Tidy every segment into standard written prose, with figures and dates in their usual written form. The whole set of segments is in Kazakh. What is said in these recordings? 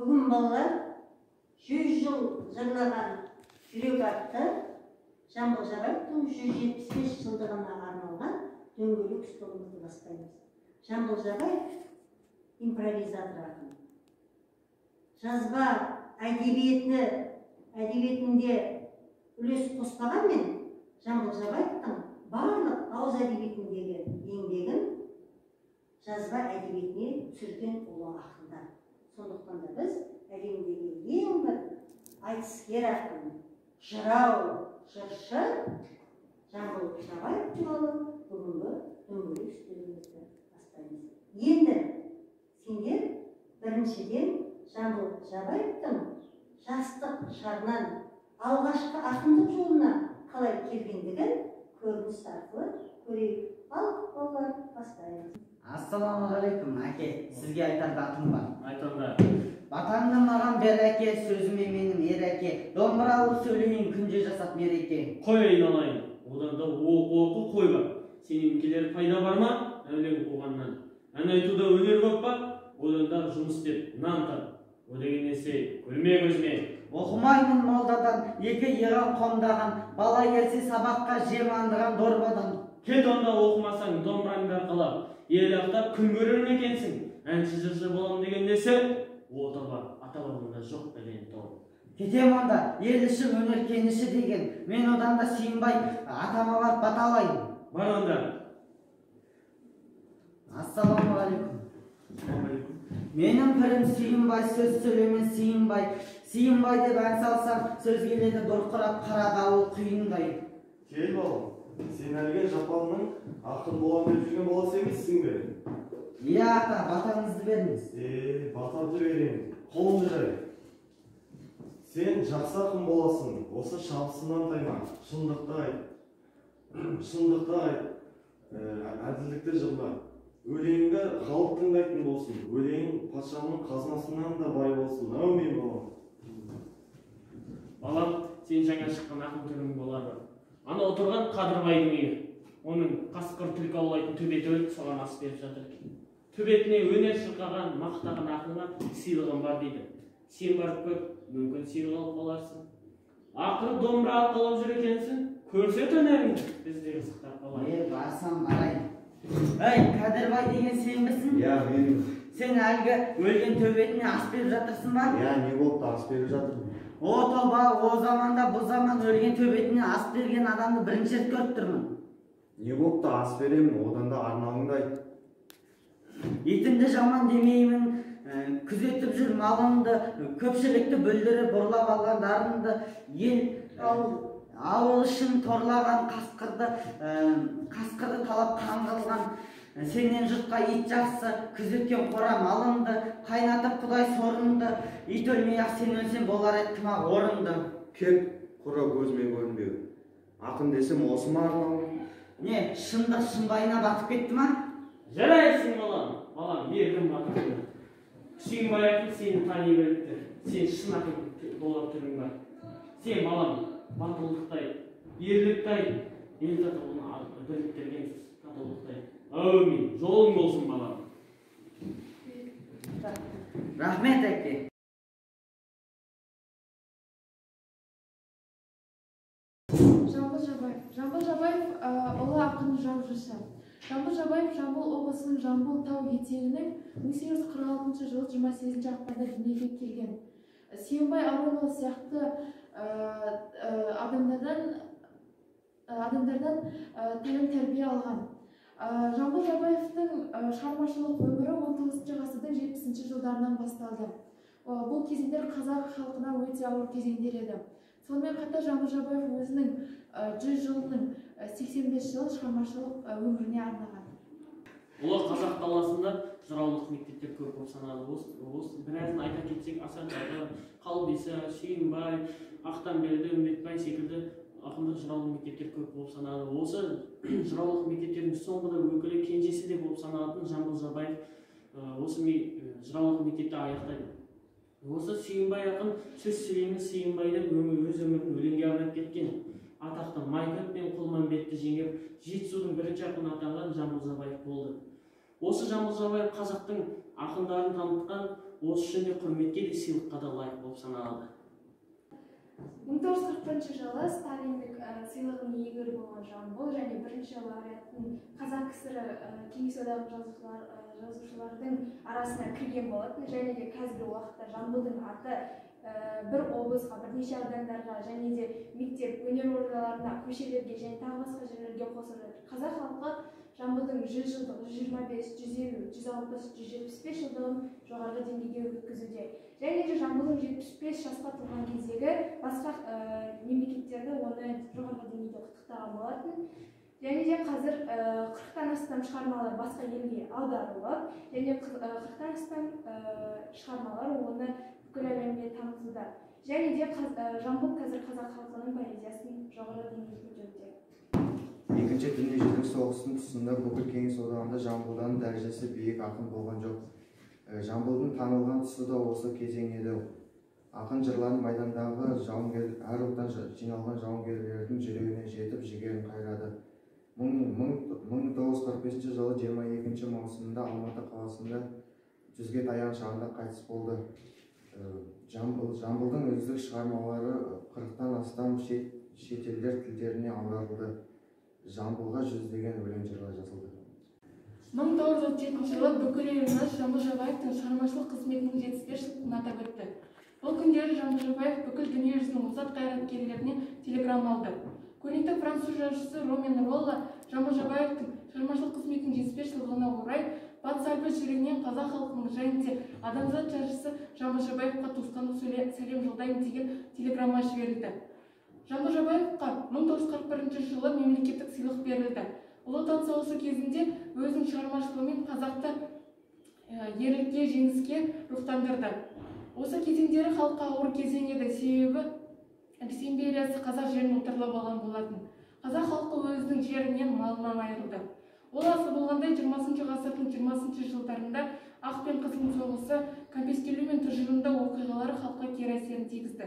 Бүгін балалар 100 жыл жырлаған жүрек атты Жамбыл Жабаевтың 175 жылдығына арналған дөңгелек үстелімізді бастаймыз. Жамбыл Жабаев импровизатор ақын. Жазба әдебиетінде үлес қоспағанмен Жамбыл Жабаевтың барлық ауыз әдебиетіндегі еңбегін жазба әдебиетіне түсірген ұлы ақындар. Сондықтан да біз әлемдегі ең бір айтыскер ақын, жырау, жыршы Жамбыл Жабаев туралы бүгінгі дөңгелек үстелімізді бастаймыз. Енді сендер біріншіден Жамбыл Жабаевтың жастық шағынан алғашқы ақындық жолына қалай келгендігін көрініс арқылы көрейік. Ал, балалар, бастаймыз. Ассалаумағалейкум, әке. Сізге айтар батым бар. Айтыңдар. Батаңды маған бер әке, сөзіме менің ер әке. Домбыра алып сөйлейін, күнде жасап мереке. Қой айналайын, одан да оқу қой бар. Сенің келер пайда бар ма? Өлең қуғаннан. Ән айтуда өнер көп па? Одан да жұмыс деп нан тап. О деген есе көрме көзіме. Оқымаймын молдадан, екі еған қомдаған, бала келсе сабаққа жем андыған дорбадан. Кет онда оқымасаң домбыраңды арқалап, ел ақтап күн көрер ме екенсің? Әнші жыршы болам деген несі? Ота бар, ата бабында жоқ білген тау. Кетем онда, ел іші өнер кеніші деген, мен одан да сүйінбай, атама барып баталайын. Бар онда. Ассалаумағалейкум. Менің пірім сүйінбай, сөз сөйлемен сүйінбай. Сүйінбай деп ән салсам, сөз келеді бұрқырап қара дауыл құйындай. Кел балам, сен әлгі Жапалының ақын болам деп жүрген баласы емессің бе? Иә ата, батаңызды беріңіз. Батамды берейін, қолыңды жай. Сен жақсы ақын боласың, осы шабысынан тайма, шындықты айт, әділдікті жырла. Өлеңді халық тыңдайтын болсын, өлең патшаның қазынасынан да бай болсын. Әумин балам. Балам, сен жаңа шыққан ақын түрің болар бар. Ана отырған Қадырбайдың үйі. Оның қасқыр түлкі аулайтын төбеті өліп, соған ас беріп жатыр. Төбетіне өнер шырқаған, мақтаған ақынға сыйлығым бар дейді. Сен барып көр, мүмкін сыйлық алып қаларсың. Ақыры домбыра арқалап жүр екенсің, көрсет өнеріңді. Бізде қызықтар қалай. Барсам барайын. Әй, Қадырбай деген сен бісің? Иә, менің. Сен әлгі өлген төбетіне ас беріп жатырсың ба? Иә, не болды, ас беріп жатырмын. О тоба, о заманда бұл заман өлген төбетіне ас берген адамды бірінші рет көріп тұрмын. Не болды, ас беремін, одан да арнауыңды айт. Итімді жаман демеймін, күзетіп жүр малыңды, көпшілікті бүлдіріп бұрлап алғандарыңды, ел ауыл үшін торлаған қасқырды талап қаңғылған, сенен жұртқа ит жақсы, күзеткен қора малыңды, қайнатып құдай сорыңды, ит өлмей-ақ сен өлсен болар еді тымақ орынды. Кеп, құра көзіме көрінбеу. Ақын десем осы ма арнауың? Не, шындық шымбайына батып кетті ма? Жарайсың балам, еркін батыр. Сүйінбай ақын сені тани біліпті. Сен шын ақын болар түрің бар. Сен балам, батылдықтай, ерліктай, ел татуын біріктіргенсіз татулықтай. Әумин, жолың болсын балам. Рахмет әке. Жамбыл Жабаев ұлы ақын жаужыршы. Жамбыл Жабаев Жамбыл облысының Жамбыл тау етегінің 1846 жылы 28 ақпанда дүниеге келген. Сүйінбай Аронұлы сияқты адамдардан тәлім тәрбие алған. Жамбыл Жабаевтың шығармашылық өмірі 19 ғасырдың 70 жылдарынан басталды. Бұл кезеңдер қазақ халқына өте ауыр кезеңдер еді. Сонымен қатар Жамбыл Жабаев өзінің 100 жылының 85 жыл шығармашылық өміріне арнаған. Ұлы қазақ даласында жыраулық мектептер көп болып саналады. Осы біразын айта кетсек, Асан Қайғы, Қалбиса, Сүйінбай, Ақтанберді, Үмбетбай секілді ақындық жыраулық мектептер көп болып саналады. Осы жыраулық мектептердің соңғыда өкілі кенжесі де болып саналатын Жамбыл Жабаев осы жыраулық мектепті аяқтайды. Осы Сүйінбай ақын сөз сөйлемі Сүйінбай деп өз өмірін өлеңге арнап кеткен. Атақты Майкөт пен Құлманбетті жеңіп, Жетісудың бірінші ақыны атанған Жамбыл Жабаев болды. Осы Жамбыл Жабаев қазақтың ақындарын танытқан осы үшін де құрметке де сыйлыққа да лайық болып саналады. 1941 жылы Сталиндік сыйлығының иегері болған Жамбыл және бірінші лауреаттың Қазақ КСР Кеңес одағы жазушылардың арасына кірген болатын. Және де қазіргі уақытта Жамбылдың аты бір облысқа, бірнеше аудандарға және де мектеп, өнер ордаларына, көшелерге және тағы басқа жерлерге қосылды. Қазақ халқы Жамбылдың 100 жылдық, 125, 150, 160, 175 жылдығын жоғарғы деңгейге өткізуде. Және де Жамбылдың 75 жасқа толған кездегі басқа мемлекеттерді оны жоғарғы деңгейде құттықтаған болатын. Және де қазір 40-тан астам шығармалар басқа елге аударылып, және 40-тан астам шығармалар оны бүкіл әлемге танытуда. Және де Жамбыл қазір қазақ халқының поэзиясын жоғарғы деңгейге көтеруде. Екінші дүниежүзілік соғыстың тұсында бүкіл кеңес одағында Жамбылдан дәрежесі биік ақын болған жоқ. Жамбылдың танылған тұсы да осы кезең еді. Ақын жырларын майдандағы әр ұлттан жиналған жауынгерлердің жүрегіне жетіп, жігерін қайрады. 1945 жылы 22 маусымында Алматы қаласында 100-ге таяған шағында қайтыс болды. Жамбылдың үздік шығармалары 40-тан астам шетелдер тілдеріне аударылды. Жамбылға жүздеген өлең жырлар жазылды. 1937 жылы бүкіл еліміз Жамбыл Жабаевтың шығармашылық қызметінің 75 жылдығын атап өтті. Бұл күндері Жамбыл Жабаев бүкіл дүниежүзінің озат қайраткерлеріне телеграмма алды. Көрнекті француз жазушысы Ромен Ролла Жамбыл Жабаевтың шығармашылық қызметінің 75 жылдығына орай Батыс Альпі жүрегінен қазақ халқының және де адамзат жазушысы Жамбыл Жабаевқа туысқандық сәлем жолдаймын деген телеграмма жіберілді. Жамбыл Жабаевқа 1941 жылы мемлекеттік сыйлық берілді. Ұлы Отан соғысы кезінде өзінің шығармашылығымен қазақты ерлікке, жеңіске рухтандырды. Осы кезеңдері халыққа ауыр кезең еді, себебі Ресей империясы қазақ жерін отарлап алған болатын. Қазақ халқы өзінің жерінен, малынан айырылды. Ол асы болғандай 20 ғасырдың 20 жылдарында ақ пен қызыл соғысы, кәмпескелеу мен тұжырымды оқиғалары халыққа кері әсерін тигізді.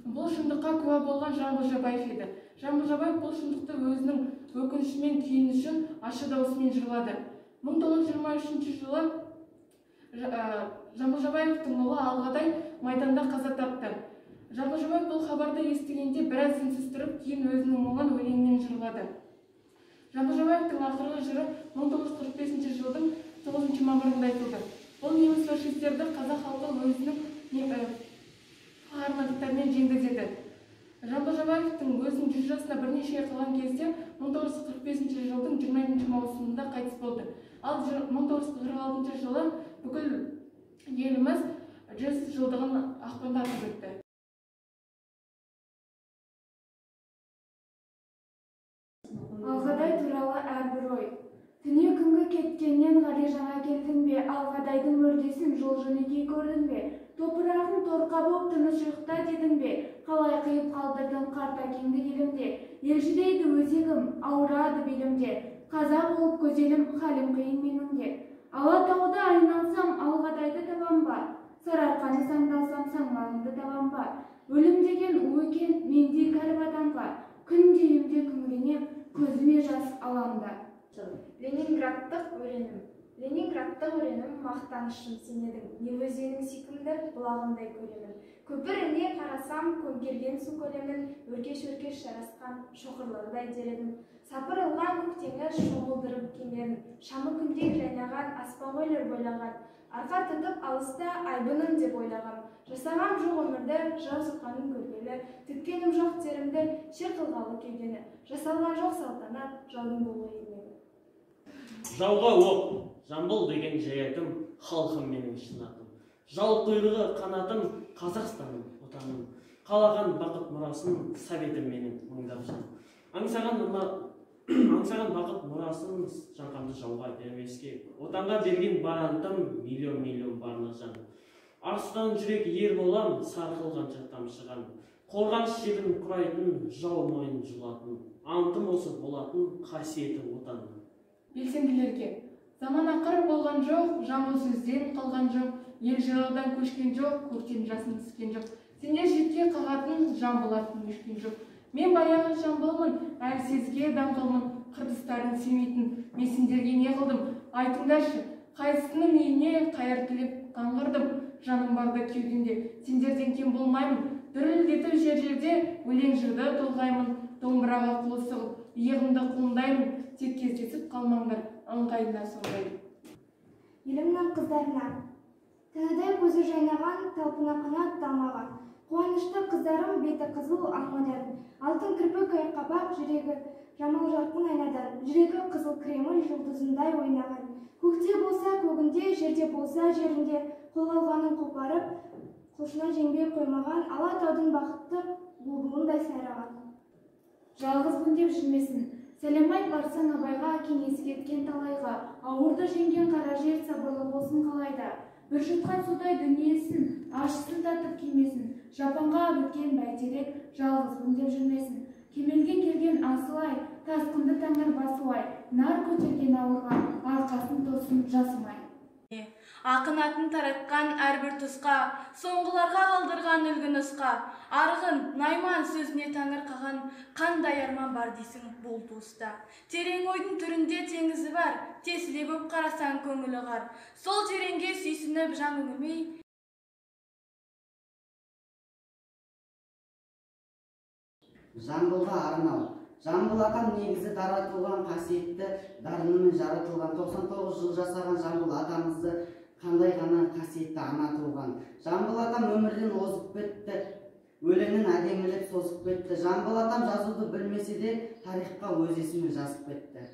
Бұл шындыққа куә болған Жамбыл Жабаев еді. Жамбыл Жабаев бұл шындықты өзінің өкініші мен күйіні үшін ащы даусымен жырлады. 1923 жылы Жамбыл Жабаевтың ұлы Алғадай майданда қаза тапты. Жамбыл Жабаев бұл хабарды естігенде біраз үнсіз тұрып, кейін өзінің мұңын өлеңмен жырлады. Жамбыл Жабаевтың ақырғы жыры 1945 жылдың 9 мамырында айтылды. Бұл неміс фашистерді қазақ халқы өзінің қаһармандықтармен жеңді деді. Жамбыл Жабаевтың өзінің 100 жасына бірнеше қылған кезде 1945 жылдың 20 маусымында қайтыс болды. Ал 1946 жылы бүкіл еліміз 100 жылдығын ақпанда атап өтті. Алғадай туралы әрбір ой. Түне күнгі кеткеннен ғали жаңа келдің бе, Алғадайдың мүрдесін жол-жөнекей көрдің бе, топырағын торқа боп тыныш ұйықта дедің бе, қалай қиып қалдырдың қарт әкеңді елімде, елжірейді өзегім, ауырады белімде, қаза болып көзелім, халім қиын менің де. Алатауды айналсам, Алғадайды табам ба, Сарыарқаны саңдалсам, саңлағымды табам ба, өлім деген у екен мендей кәріп адамға, күндейімде күңіренем, көзіме жас аламда. Ленинградтық өренім мақтанышым сенедің, не өзенің сүйкімді бұлағындай көремін. Көпіріне қарасам, көмкерген су көлемін, өркеш-өркеш жарасқан шоқырлардай дередім. Сапырылған көктеңі шомылдырып кемерін, шамы күндей жайнаған аспан ойлар бойлаған, арқа тұтып алыста айбыным деп ойлағам. Жасағам жоқ өмірді, жау соққаным көргелі, түккенім жоқ терімді, шер қылғалы кеудені, жасалған жоқ салтанат, жаудың болуы ермегі. Жауға оқ, Жамбыл деген жаятым, халқым менің шынатым. Жал құйрығы қанатым, Қазақстаным, отаным. Қалаған бақыт мұрасын, советім менің мойындап жаным. Аңсаған бақыт мұрасын, жанғанды жауға бермеске. Отанға берген барантым, миллион барына жаным. Арыстан жүрек ер болам, сарқылғанша тамшыған. Қорғаныш жерін құрайтын, жау мойын жұлатын. Антым осы болатын, қасиеті отаным. Белсенділерге, заман ақыр болған жоқ, Жамбыл сөзден қалған жоқ, ел жыраудан көшкен жоқ, көктен жасын түскен жоқ. Сендер жетке қағатын, Жамбыл атын өшкен жоқ. Мен баяғы Жамбылмын, әлсізге даңғылмын, қырдыстарын сүймейтін. Мен сендерге не қылдым? Айтыңдаршы, қайсысының үйіне қайыр тілеп қаңғырдым, жаным барда кеудемде, сендерден кем болмаймын. Дүрілдетіп жер-жерде өлең жырды толғаймын, домбыраға қолы сұғып, иығымды құлындаймын, тек кездесіп қалмаңдар, ыңғайына соңдаймын. Елімнің қыздарына, тәнідай көзі жайнаған, талпына қанат талмаған, қуанышты қыздарым беті қызыл алмадан, алтын кірпік айқабақ жүрегі жамал жарқын айнадан, жүрегі қызыл кремль жұлдызындай ойнаған, көкте болса көгінде, жерде болса жерінде, қол алғанын қопарып, құлшына жеңбей қоймаған, алатаудың бақытты бұлбұлындай сайраған. Жалғызбын деп жүрмесін, сәлем айт барсаң абайға, кеңес кеткен талайға, ауырды жеңген қара жер сабырлы болсын қалайда. Бір жұтқан судай дүниесін, ащысын татып кимесін, жапанға біткен бәйтерек, жалғызбын деп жүрмесін. Кемелге келген асылай, тасқынды тәңір басуай, нар көтерген ауырға, арқасын тосын жасымай. Ақын атын таратқан әрбір тұсқа, соңғыларға қалдырған үлгі нұсқа, арғын, найман сөзіне тәңір қаған, қандай арман бар дейсің бұл туыста. Терең ойдың түрінде теңізі бар, тесіле көп қарасаң көңілі ғар. Сол тереңге сүйсініп жан үңілмей, Жамбылға арнау. Жамбыл атам негізі дара туған, қасиетті дарынымен жаратылған. 99 жыл жасаған Жамбыл атамызды қандай ғана қасиетті ана туған. Жамбыл атам өмірден озып кетті, өлеңін әдемілеп созып кетті. Жамбыл атам жазуды білмесе де тарихқа өз есімін жазып кетті.